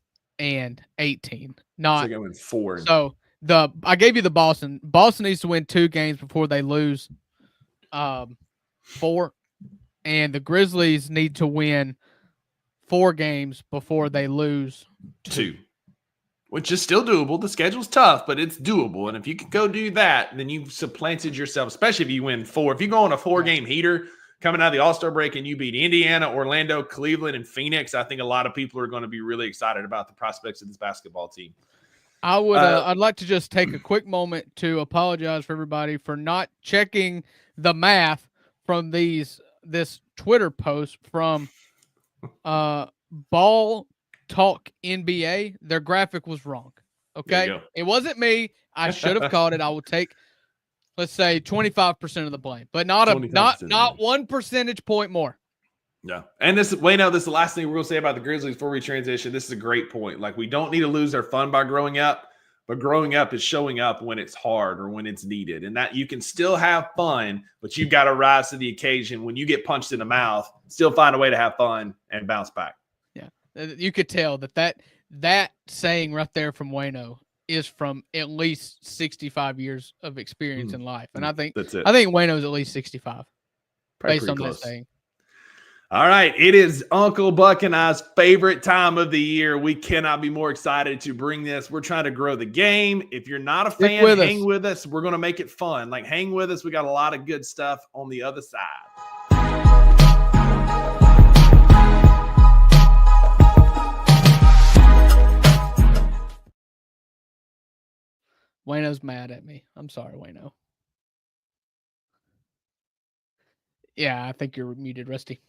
Not so 4. So I gave you the Boston. Boston needs to win 2 games before they lose 4. And the Grizzlies need to win 4 games before they lose 2. Which is still doable. The schedule's tough, but it's doable. And if you can go do that, then you've supplanted yourself, especially if you win 4. If you go on a 4-game heater coming out of the All-Star break and you beat Indiana, Orlando, Cleveland, and Phoenix, I think a lot of people are going to be really excited about the prospects of this basketball team. I'd like to just take a quick moment to apologize for everybody for not checking the math from this Twitter post from Ball Talk NBA. Their graphic was wrong. Okay, it wasn't me. I should have caught it. I will take let's say 25% of the blame, but not 1 percentage point more. No. And this is the last thing we're going to say about the Grizzlies before we transition. This is a great point. Like, we don't need to lose our fun by growing up, but growing up is showing up when it's hard or when it's needed. And that you can still have fun, but you've got to rise to the occasion. When you get punched in the mouth, still find a way to have fun and bounce back. Yeah. You could tell that saying right there from Wayno is from at least 65 years of experience in life. And I think that's it. I think Wayno's at least 65 Probably based on close. that saying. All right, it is Uncle Buck and I's favorite time of the year. We cannot be more excited to bring this. We're trying to grow the game. If you're not a fan, hang with us. We're going to make it fun. Like, hang with us. We got a lot of good stuff on the other side. Wayno's mad at me. I'm sorry, Wayno. Yeah, I think you're muted, Rusty.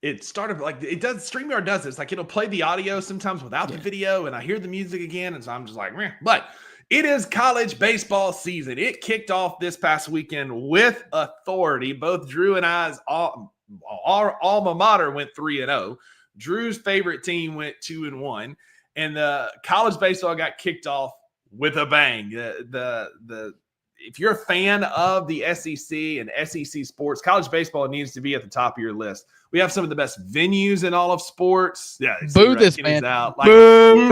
It started like it does. StreamYard does this. Like, it'll play the audio sometimes without the video, and I hear the music again, and so I'm just like, meh. But it is college baseball season. It kicked off this past weekend with authority. Both Drew and I's our alma mater went 3-0. Drew's favorite team went 2-1, and the college baseball got kicked off with a bang. If you're a fan of the SEC and SEC sports, college baseball needs to be at the top of your list. We have some of the best venues in all of sports. Yeah, boo this man. Out. Like, boo.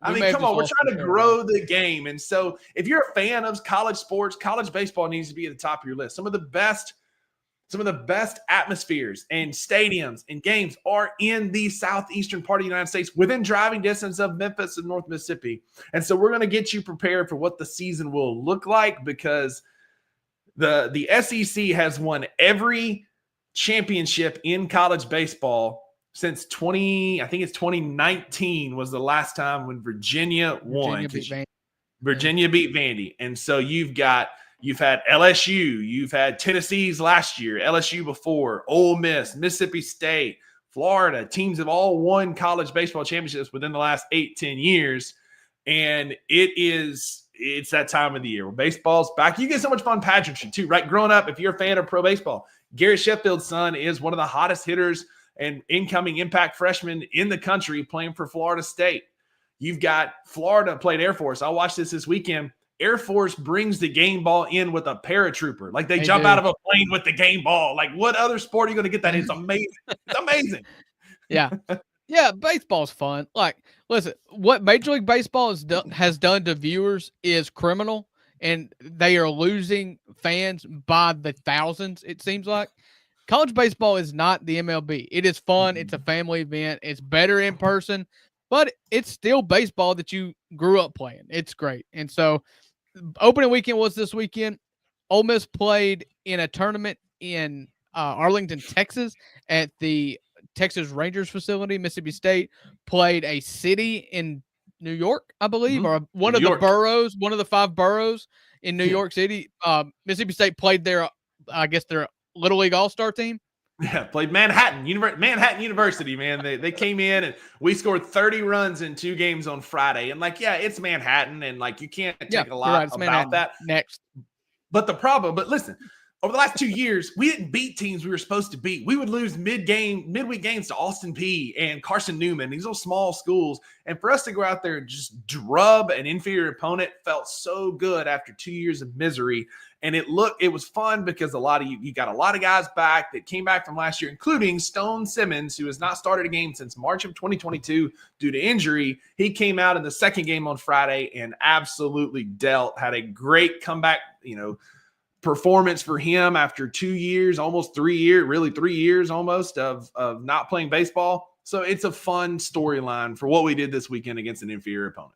I mean, come on, we're trying to grow the game. And so if you're a fan of college sports, college baseball needs to be at the top of your list. Some of the best atmospheres and stadiums and games are in the southeastern part of the United States, within driving distance of Memphis and North Mississippi. And so we're going to get you prepared for what the season will look like, because the SEC has won every championship in college baseball since 2019 was the last time when Virginia won. Virginia beat Vandy. And so you've had LSU, you've had Tennessee's last year, LSU before, Ole Miss, Mississippi State, Florida. Teams have all won college baseball championships within the last 8-10 years. And it's that time of the year where baseball's back. You get so much fun pageantry too, right? Growing up, if you're a fan of pro baseball, Garrett Sheffield's son is one of the hottest hitters and incoming impact freshman in the country playing for Florida State. You've got Florida played Air Force. I watched this weekend. Air Force brings the game ball in with a paratrooper. Like, they jump out of a plane with the game ball. Like, what other sport are you going to get that? It's amazing. It's amazing. Yeah. Yeah, baseball's fun. Like, listen, what Major League Baseball has done to viewers is criminal, and they are losing fans by the thousands, it seems like. College baseball is not the MLB. It is fun. It's a family event. It's better in person, but it's still baseball that you grew up playing. It's great. And so opening weekend was this weekend. Ole Miss played in a tournament in Arlington, Texas at the Texas Rangers facility. Mississippi State played a city in New York, I believe, or one of the boroughs, one of the 5 boroughs in New York City. Mississippi State played their Little League All-Star team. Yeah, played Manhattan University, man. They came in and we scored 30 runs in 2 games on Friday. And it's Manhattan, and you can't take a lot about Manhattan. That. Next. But listen, over the last 2 years, we didn't beat teams we were supposed to beat. We would lose midweek games to Austin Peay and Carson Newman, these little small schools. And for us to go out there and just drub an inferior opponent felt so good after 2 years of misery. And it was fun because you got a lot of guys back that came back from last year, including Stone Simmons, who has not started a game since March of 2022 due to injury. He came out in the second game on Friday and absolutely dealt, had a great comeback, performance for him after 2 years, almost 3 years, really 3 years almost of not playing baseball. So it's a fun storyline for what we did this weekend against an inferior opponent.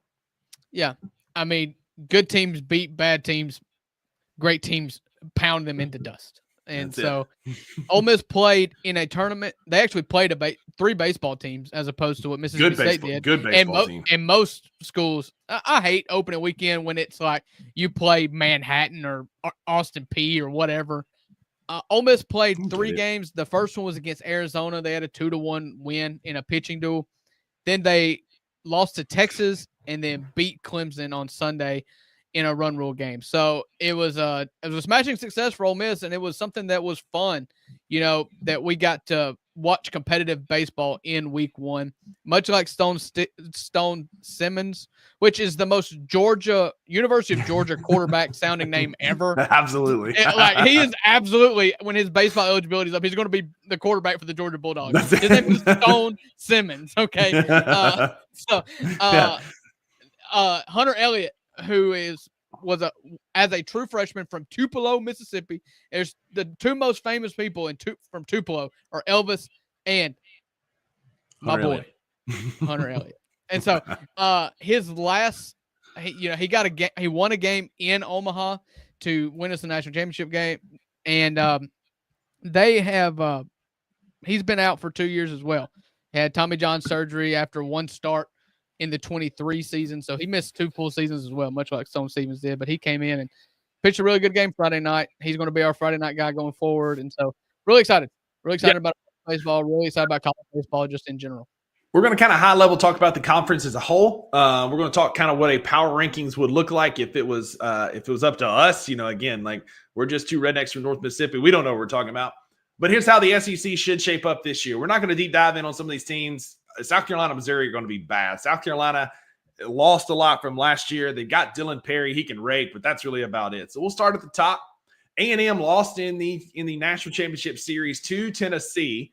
Yeah. I mean, good teams beat bad teams. Great teams pound them into dust. And so Ole Miss played in a tournament. They actually played 3 baseball teams as opposed to what Mississippi State did. Good baseball team. And most schools, I hate opening weekend when it's like you play Manhattan or Austin Peay or whatever. Ole Miss played 3 games. The first one was against Arizona. They had a 2-1 win in a pitching duel. Then they lost to Texas and then beat Clemson on Sunday in a run rule game. So it was a smashing success for Ole Miss, and it was something that was fun, that we got to watch competitive baseball in week 1, much like Stone Simmons, which is the most University of Georgia quarterback sounding name ever. Absolutely. He is absolutely, when his baseball eligibility is up, he's going to be the quarterback for the Georgia Bulldogs. His name is Stone Simmons. Okay. Hunter Elliott, who was as a true freshman from Tupelo, Mississippi. There's the two most famous people from Tupelo are Elvis and my boy Hunter Elliott. And so his last, he won a game in Omaha to win us the national championship game, and they have he's been out for 2 years as well. He had Tommy John surgery after one start in the 23 season. So he missed 2 full seasons as well, much like Stone Stevens did. But he came in and pitched a really good game Friday night. He's going to be our Friday night guy going forward. And so really excited about baseball, really excited about college baseball just in general. We're going to kind of high level talk about the conference as a whole. We're going to talk kind of what a power rankings would look like if it was up to us. Again, like we're just 2 rednecks from North Mississippi. We don't know what we're talking about. But here's how the SEC should shape up this year. We're not going to deep dive in on some of these teams. South Carolina, Missouri are going to be bad. South Carolina lost a lot from last year. They got Dylan Perry. He can rake, but that's really about it. So we'll start at the top. A&M lost in the national championship series to Tennessee,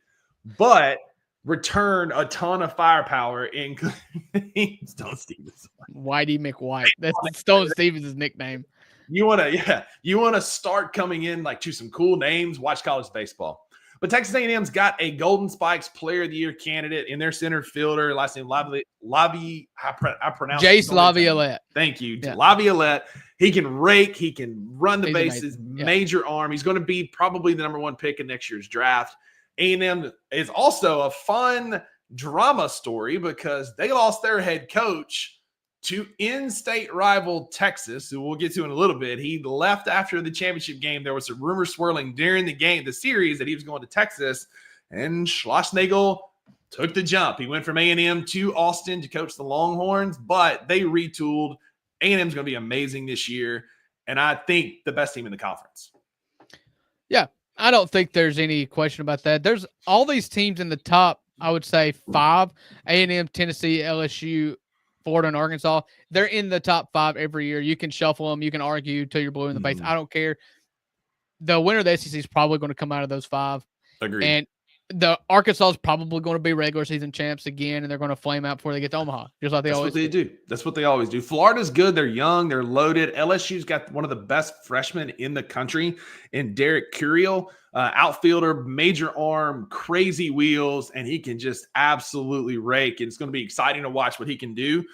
but returned a ton of firepower, including Stone Stevens. Whitey McWhite. That's Stone Stevens' nickname. You want to start coming in like to some cool names. Watch college baseball. But Texas A&M's got a Golden Spikes Player of the Year candidate in their center fielder. Last name Lavi. I pronounce Jace Laviolette. Thank you, yeah. Laviolette. He can rake. He can run the He's bases. amazing. Major arm. He's going to be probably the number 1 pick in next year's draft. A&M is also a fun drama story because they lost their head coach to in-state rival Texas, who we'll get to in a little bit. He left after the championship game. There was some rumors swirling during the series, that he was going to Texas, and Schlossnagel took the jump. He went from A&M to Austin to coach the Longhorns, but they retooled. A&M's going to be amazing this year, and I think the best team in the conference. Yeah, I don't think there's any question about that. There's all these teams in the top, I would say 5, A&M, Tennessee, LSU, Florida, and Arkansas. They're in the top 5 every year. You can shuffle them. You can argue till you're blue in the face. I don't care. The winner of the SEC is probably going to come out of those 5. Agreed. And the Arkansas is probably going to be regular season champs again, and they're going to flame out before they get to Omaha, just like That's always what they do. That's what they always do. Florida's good. They're young. They're loaded. LSU's got one of the best freshmen in the country in Derek Curiel, outfielder, major arm, crazy wheels, and he can just absolutely rake. And it's going to be exciting to watch what he can do.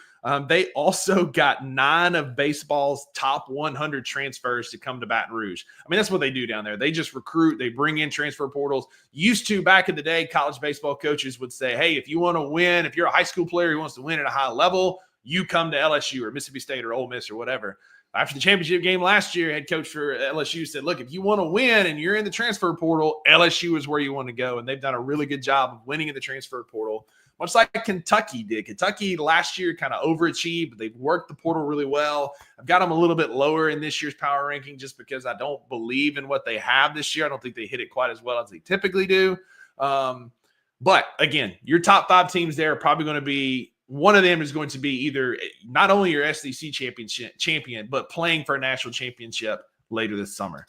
They also got 9 of baseball's top 100 transfers to come to Baton Rouge. I mean, that's what they do down there. They just recruit. They bring in transfer portals. Used to, back in the day, college baseball coaches would say, hey, if you want to win, if you're a high school player who wants to win at a high level, you come to LSU or Mississippi State or Ole Miss or whatever. After the championship game last year, head coach for LSU said, look, if you want to win and you're in the transfer portal, LSU is where you want to go. And they've done a really good job of winning in the transfer portal, much like Kentucky did. Kentucky last year kind of overachieved, but they've worked the portal really well. I've got them a little bit lower in this year's power ranking just because I don't believe in what they have this year. I don't think they hit it quite as well as they typically do. But again, your top 5 teams there are probably going to be, one of them is going to be either not only your SEC champion, but playing for a national championship later this summer.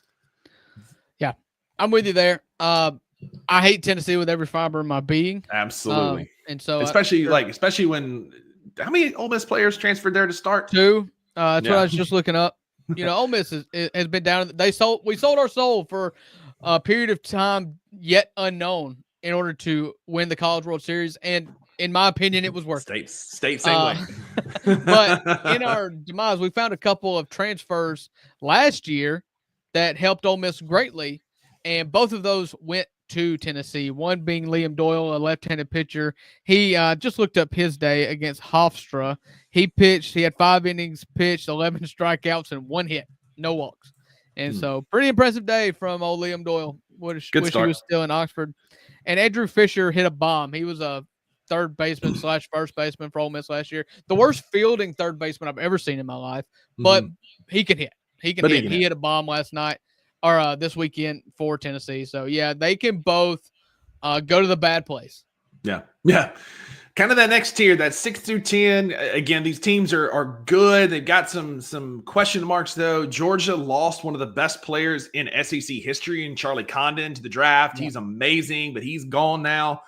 Yeah, I'm with you there. I hate Tennessee with every fiber of my being. Absolutely. And so especially when how many Ole Miss players transferred there to start? 2. That's what I was just looking up. Ole Miss has been down. We sold our soul for a period of time yet unknown in order to win the College World Series. And in my opinion, it was worth it. State same way. But in our demise, we found a couple of transfers last year that helped Ole Miss greatly. And both of those went to Tennessee, one being Liam Doyle, a left-handed pitcher. He just looked up his day against Hofstra. He pitched. He had 5 innings pitched, 11 strikeouts, and 1 hit, no walks. And so pretty impressive day from old Liam Doyle. Wish he was still in Oxford. And Andrew Fisher hit a bomb. He was a third baseman / first baseman for Ole Miss last year. The worst fielding third baseman I've ever seen in my life, but he can hit. He can hit. He hit a bomb last night or this weekend for Tennessee. So, yeah, they can both go to the bad place. Yeah. Kind of that next tier, that 6 through 10. Again, these teams are good. They've got some question marks, though. Georgia lost one of the best players in SEC history in Charlie Condon to the draft. Yeah. He's amazing, but he's gone now.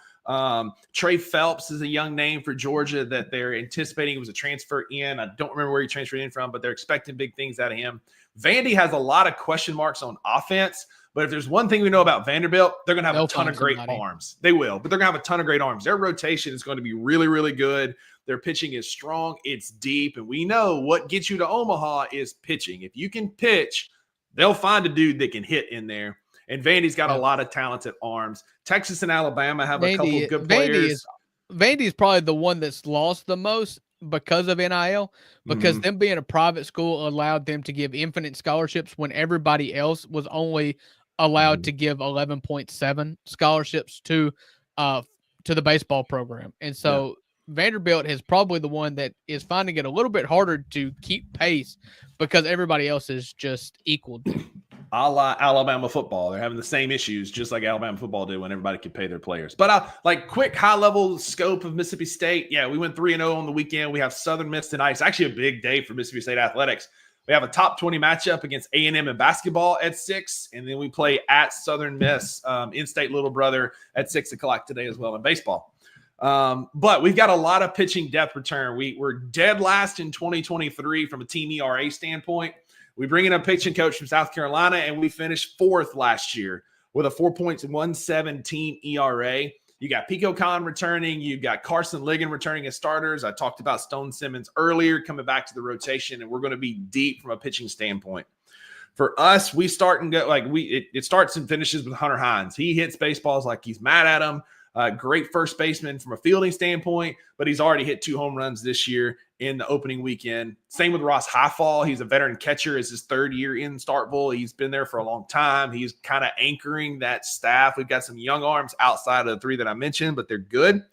Trey Phelps is a young name for Georgia that they're anticipating. It was a transfer in. I don't remember where he transferred in from, but they're expecting big things out of him. Vandy has a lot of question marks on offense. But if there's one thing we know about Vanderbilt, they're going to have a ton of great arms. They will, but they're going to have a ton of great arms. Their rotation is going to be really, really good. Their pitching is strong. It's deep. And we know what gets you to Omaha is pitching. If you can pitch, they'll find a dude that can hit in there. And Vandy's got a lot of talented arms. Texas and Alabama have a couple of good players. Vandy is probably the one that's lost the most because of NIL, because them being a private school allowed them to give infinite scholarships when everybody else was only allowed to give 11.7 scholarships to the baseball program. And so Vanderbilt is probably the one that is finding it a little bit harder to keep pace because everybody else is just equal. A la Alabama football. They're having the same issues just like Alabama football did when everybody could pay their players. But quick high-level scope of Mississippi State. Yeah, we went 3-0 on the weekend. We have Southern Miss tonight. It's actually a big day for Mississippi State athletics. We have a top 20 matchup against A&M in basketball at 6, and then we play at Southern Miss, in-state little brother, at 6 o'clock today as well in baseball. But we've got a lot of pitching depth return. We're dead last in 2023 from a team ERA standpoint. We bring in a pitching coach from South Carolina, and we finished 4th last year with a 4.17 team ERA. You got Pico Khan returning. You've got Carson Ligon returning as starters. I talked about Stone Simmons earlier coming back to the rotation, and we're going to be deep from a pitching standpoint. For us, we start and go it starts and finishes with Hunter Hines. He hits baseballs like he's mad at them. Great first baseman from a fielding standpoint, but he's already hit 2 home runs this year in the opening weekend. Same with Ross Highfall. He's a veteran catcher. It's his 3rd year in Starkville. He's been there for a long time. He's kind of anchoring that staff. We've got some young arms outside of the 3 that I mentioned, but they're good.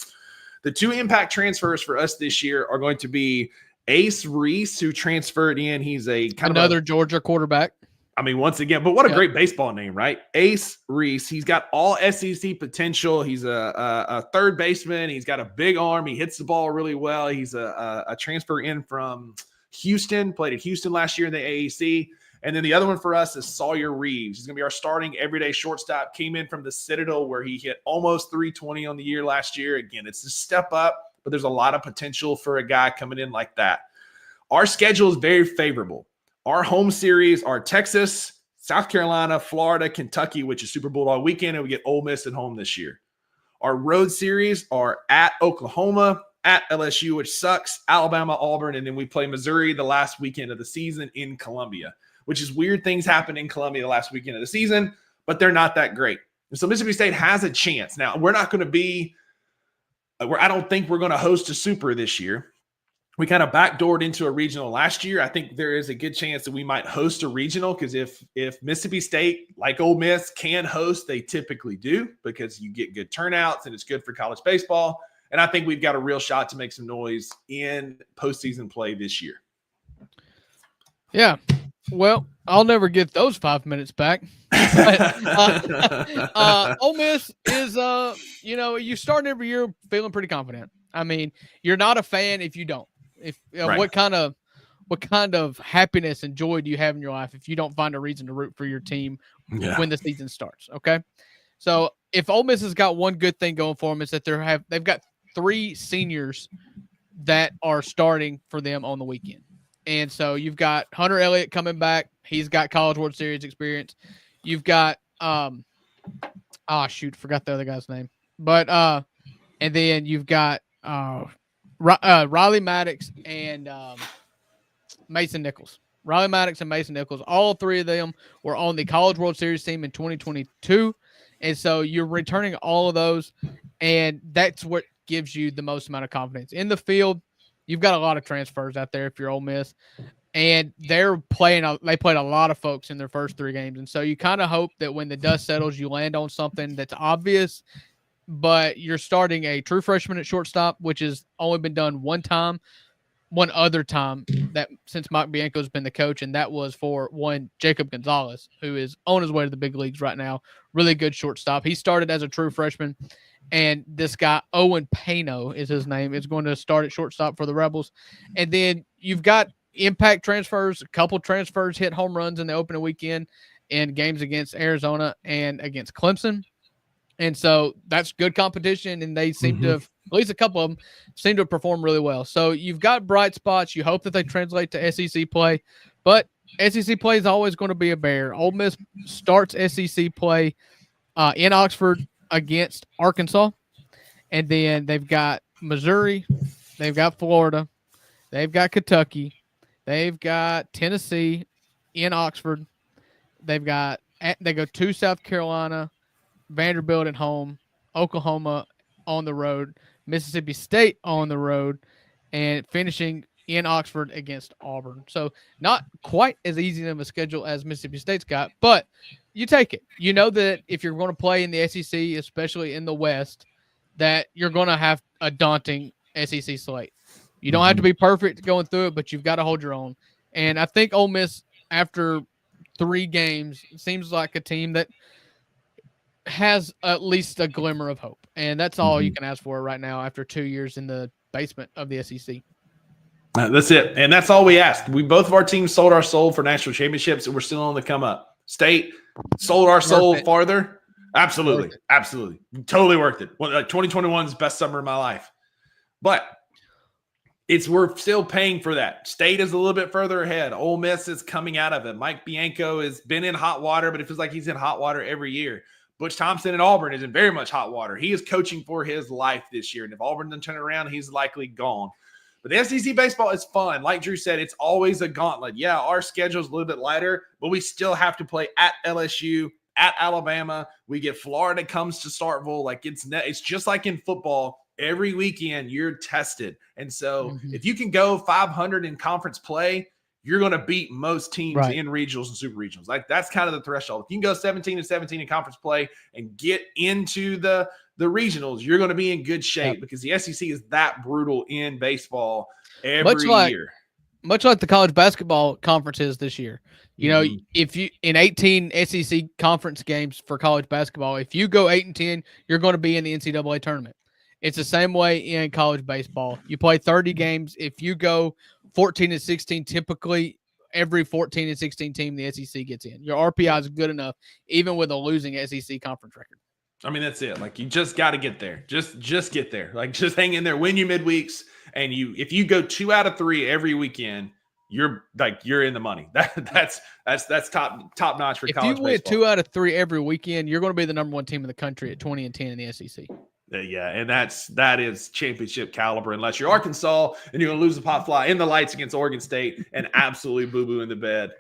The 2 impact transfers for us this year are going to be Ace Reese, who transferred in. He's another Georgia quarterback. I mean, once again, but what a great baseball name, right? Ace Reese. He's got all SEC potential. He's a third baseman. He's got a big arm. He hits the ball really well. He's a transfer in from Houston, played at Houston last year in the AAC. And then the other one for us is Sawyer Reeves. He's going to be our starting everyday shortstop. Came in from the Citadel where he hit almost 320 on the year last year. Again, it's a step up, but there's a lot of potential for a guy coming in like that. Our schedule is very favorable. Our home series are Texas, South Carolina, Florida, Kentucky, which is Super Bowl all weekend, and we get Ole Miss at home this year. Our road series are at Oklahoma, at LSU, which sucks, Alabama, Auburn, and then we play Missouri the last weekend of the season in Columbia, which is weird things happen in Columbia the last weekend of the season, but they're not that great. And so Mississippi State has a chance. Now, we're not going to be I don't think we're going to host a Super this year. We kind of backdoored into a regional last year. I think there is a good chance that we might host a regional because if Mississippi State, like Ole Miss, can host, they typically do because you get good turnouts and it's good for college baseball. And I think we've got a real shot to make some noise in postseason play this year. Yeah. Well, I'll never get those 5 minutes back. Ole Miss is, you start every year feeling pretty confident. I mean, you're not a fan if you don't. Right. What kind of happiness and joy do you have in your life if you don't find a reason to root for your team when the season starts? Okay, so if Ole Miss has got one good thing going for them, is that they've got 3 seniors that are starting for them on the weekend, and so you've got Hunter Elliott coming back. He's got College World Series experience. You've got forgot the other guy's name, but and then you've got Riley Maddox and Mason Nichols. Riley Maddox and Mason Nichols, all 3 of them were on the College World Series team in 2022. And so you're returning all of those, and that's what gives you the most amount of confidence. In the field, you've got a lot of transfers out there if you're Ole Miss, and they played a lot of folks in their first 3 games. And so you kind of hope that when the dust settles, you land on something that's obvious, but you're starting a true freshman at shortstop, which has only been done one other time that since Mike Bianco's been the coach, and that was for Jacob Gonzalez, who is on his way to the big leagues right now. Really good shortstop. He started as a true freshman, and this guy, Owen Pano is his name, is going to start at shortstop for the Rebels. And then you've got impact transfers. A couple transfers hit home runs in the opening weekend in games against Arizona and against Clemson. And so that's good competition, and they seem to have, at least a couple of them, seem to perform really well. So you've got bright spots. You hope that they translate to SEC play, but SEC play is always going to be a bear. Ole Miss starts SEC play in Oxford against Arkansas, and then they've got Missouri, they've got Florida, they've got Kentucky, they've got Tennessee in Oxford, they go to South Carolina, Vanderbilt at home, Oklahoma on the road, Mississippi State on the road, and finishing in Oxford against Auburn. So not quite as easy of a schedule as Mississippi State's got, but you take it. You know that if you're going to play in the SEC, especially in the West, that you're going to have a daunting SEC slate. You don't have to be perfect going through it, but you've got to hold your own. And I think Ole Miss, after 3 games, seems like a team that has at least a glimmer of hope. And that's all you can ask for right now after 2 years in the basement of the SEC. That's it. And that's all we asked. Both of our teams sold our soul for national championships, and we're still on the come up. State sold our soul farther. Absolutely. Absolutely. Totally worth it. 2021's best summer of my life. But we're still paying for that. State is a little bit further ahead. Ole Miss is coming out of it. Mike Bianco has been in hot water, but it feels like he's in hot water every year. Butch Thompson at Auburn is in very much hot water. He is coaching for his life this year. And if Auburn doesn't turn it around, he's likely gone. But the SEC baseball is fun. Like Drew said, it's always a gauntlet. Yeah, our schedule is a little bit lighter, but we still have to play at LSU, at Alabama. We get Florida comes to Starkville. Like it's just like in football. Every weekend you're tested. And so if you can go 500 in conference play, you're going to beat most teams in regionals and super regionals. Like that's kind of the threshold. If you can go 17-17 in conference play and get into the regionals, you're going to be in good shape because the SEC is that brutal in baseball every year. Much like the college basketball conferences this year. You know, if you in 18 SEC conference games for college basketball, if you go 8-10, you're going to be in the NCAA tournament. It's the same way in college baseball. You play 30 games. If you go 14-16, typically every 14-16 team the SEC gets in. Your RPI is good enough, even with a losing SEC conference record. I mean, that's it. Like you just got to get there. Just get there. Like just hang in there, win your midweeks, and if you go 2 out of 3 every weekend, you're in the money. That's top notch for college baseball. If you win 2 out of 3 every weekend, you're going to be the number 1 team in the country at 20-10 in the SEC. Yeah, and that is championship caliber. Unless you're Arkansas and you're going to lose the pop fly in the lights against Oregon State and absolutely boo-boo in the bed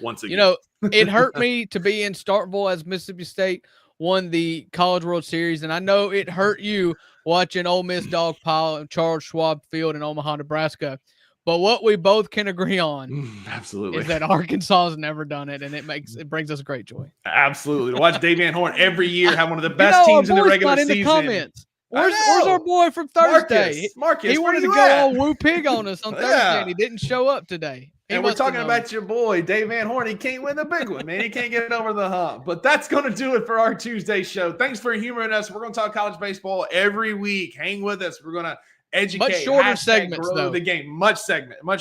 once again. You know, it hurt me to be in Starkville as Mississippi State won the College World Series, and I know it hurt you watching Ole Miss dogpile at Charles Schwab Field in Omaha, Nebraska. But what we both can agree on absolutely is that Arkansas has never done it, and it brings us great joy. Absolutely. To watch Dave Van Horn every year have one of the best teams in the regular season. In the comments. Where's our boy from Thursday? Marcus, he wanted to go all woo pig on us on Thursday, and he didn't show up today. And we're talking about your boy, Dave Van Horn. He can't win the big one, man. He can't get it over the hump. But that's going to do it for our Tuesday show. Thanks for humoring us. We're going to talk college baseball every week. Hang with us. We're going to educate. Much shorter segments, though. The game. Much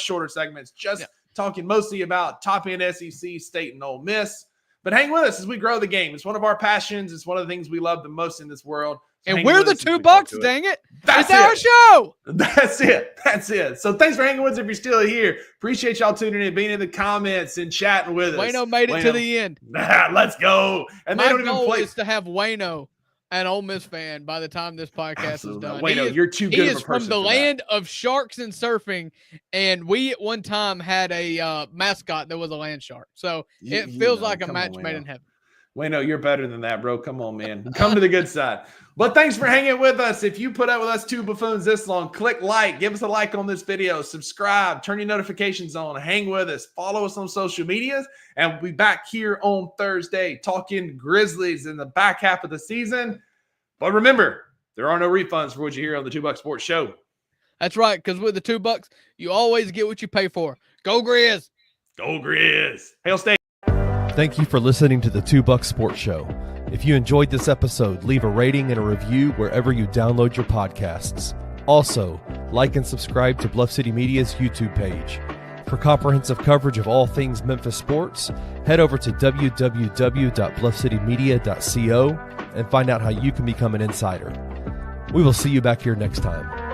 shorter segments. Just talking mostly about top-end SEC, State, and Ole Miss. But hang with us as we grow the game. It's one of our passions. It's one of the things we love the most in this world. So and we're the $2, dang it. It's our show. That's it. So thanks for hanging with us if you're still here. Appreciate y'all tuning in, being in the comments and chatting with us. Wayno made it to the end. Let's go. And my goal is to have Wayno an Ole Miss fan by the time this podcast is done. Wayno, you're too good of a person. He is from the land of sharks and surfing, and we at one time had a mascot that was a land shark. So it feels like a match made in heaven. Wayno, you're better than that, bro. Come on, man. Come to the good side. But thanks for hanging with us. If you put up with us 2 buffoons this long, click like. Give us a like on this video. Subscribe. Turn your notifications on. Hang with us. Follow us on social medias. And we'll be back here on Thursday talking Grizzlies in the back half of the season. But remember, there are no refunds for what you hear on the $2 Sports Show. That's right, because with the $2, you always get what you pay for. Go Grizz! Go Grizz! Hail State! Thank you for listening to the $2 Sports Show. If you enjoyed this episode, leave a rating and a review wherever you download your podcasts. Also, like and subscribe to Bluff City Media's YouTube page. For comprehensive coverage of all things Memphis sports, head over to www.bluffcitymedia.co and find out how you can become an insider. We will see you back here next time.